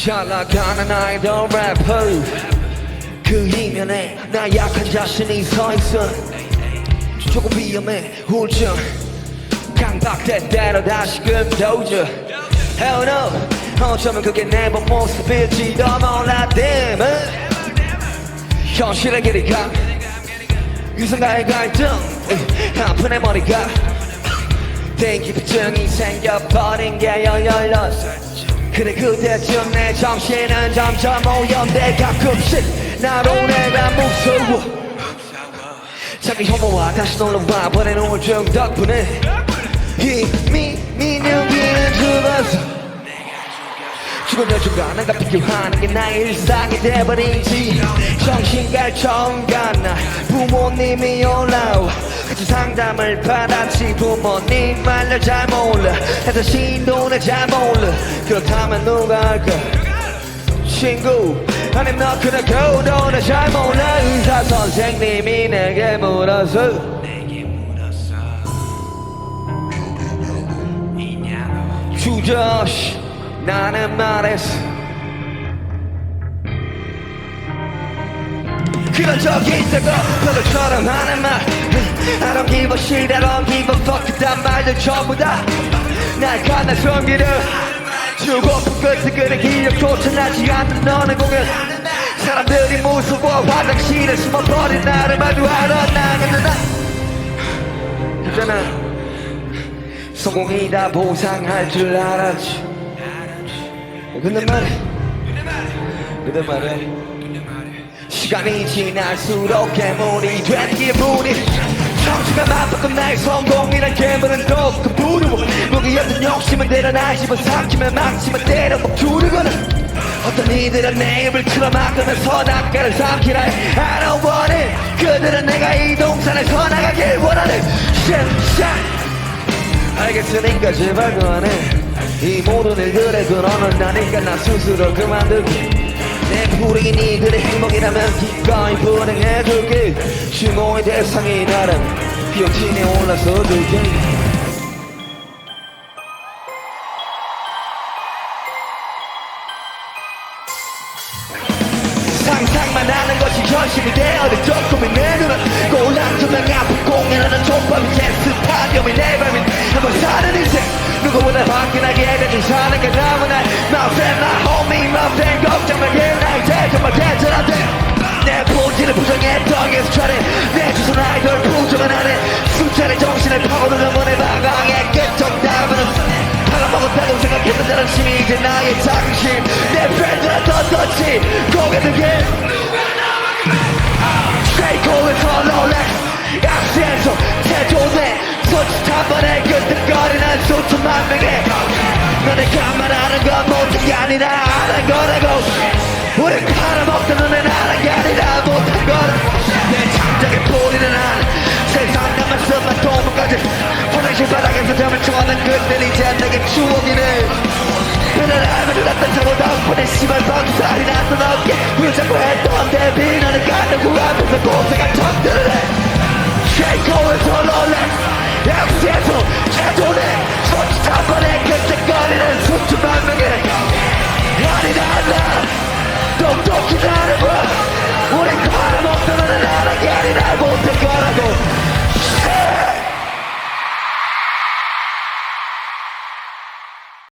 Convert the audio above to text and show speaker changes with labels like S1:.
S1: 잘 나가는 아이돌 래퍼 그 이면에 나 약한 자신이 서있어 조금 위험해 우울증 강박된 대로 다시금 도저 Hell no 어쩌면 그게 내 본 모습일지도 몰라 damn 현실의 길이가 유성과의 갈등 아픈 내 머리가 대기부증이 생겨버린 게 열렸어 그래 그때쯤 내 정신은 점점 오염돼 가끔씩 나로 내가 무서워 자기 혐오와 다시 놀러와 보낸 우울증 덕분에 이미 민영이는 죽었어 죽으면 중간 내가 필요한 게 나의 일상이 돼버린지 정신갈 처음간 나 부모님이 올라와 같이 상담을 받았지 부모님 말을 잘 몰라 해서 신도는 잘 몰라 그렇다면 누가 할까 친구 아님 너 그래 너는 잘 몰라 의사 선생님이 내게 물어서 주저없이 나는 말했어 그런 적이 있다고 별로처럼 하는 말 I don't give a shit, I don't give a fuck 그딴 말들 전부 다날 가난 숨기려 주고픈 끝에 기억조차 나지 않는 너는 공연 사람들이 무서워 화장실에 숨어버린 나를 마주하러 나가는 나 있잖아 성공이 다 보상할 줄 알았지 근데 말해 시간이 지날수록 괴물이 된 기분이 정치가 맞바꾼 나의 성공이란 괴물은 더욱 부르고 무기였던 욕심은 내려놔 집어삼키면 망치면 때려 막 두르거나 어떤 이들은 내 입을 틀어막으면서 낯가를 삼키라 해 I don't want it 그들은 내가 이 동산에서 나가길 원하는 shit 알겠으니까 제발 그만해 이 모든 일들의 근원은 나니까 나 스스로 그만두게 내 불행이 니들의 행복이라면 기꺼이 불행해줄게 증오의 대상이 나는 비옥진에 올라서 들게 상상만 하는 것이 현실이 되어도 조금이 내 눈은 꼴랑조명 아픈 공연하는 족밥이 제스타디움이 내 밤인 한번 사는 인생 누구보다 화끈하게 해대지 사는 게 너무나 My friend, my homie, my friend 걱정 말게 나 이제 정말 괜찮아돼 내 본질을 부정했던 게 수차례 내 주선 아이돌 부정은 안해 수차례 정신을 파고드는 문의 방황의 끝 정답은 팔아먹었다고 생각했던 자존심이 이제 나의 자긍심 내 팬들은 떴었지 고개 들게 스테이크홀에서 롤렉스 악수에서 태조네 손짓 한 번에 끄떡거리는 수천만 명의 너네가 말하는 건 못한 게 아니라 아는 거라고 우리 팔아먹던 너네는 아는 게 아니라 못한 거라고 내 창작에 뿌리는 한 세상 가만서만 도망가지 화장실 바닥에서 잠을 청하는 그들이 이제 내게 추억이네 그날 알면 났던 사고 덕분에 씨발 방살이 났던 어깨 후자고 했던 대비 너는 가는 그 앞에서 고생한 척들을 해 쉐이커에서 롤렉스 엑스에서 제조네 손짓 한 번에 끄떡거리는 수천만 명의 아니다 나 똑똑히 나는 거 우리 팔아먹던 너는 나는 게 아니라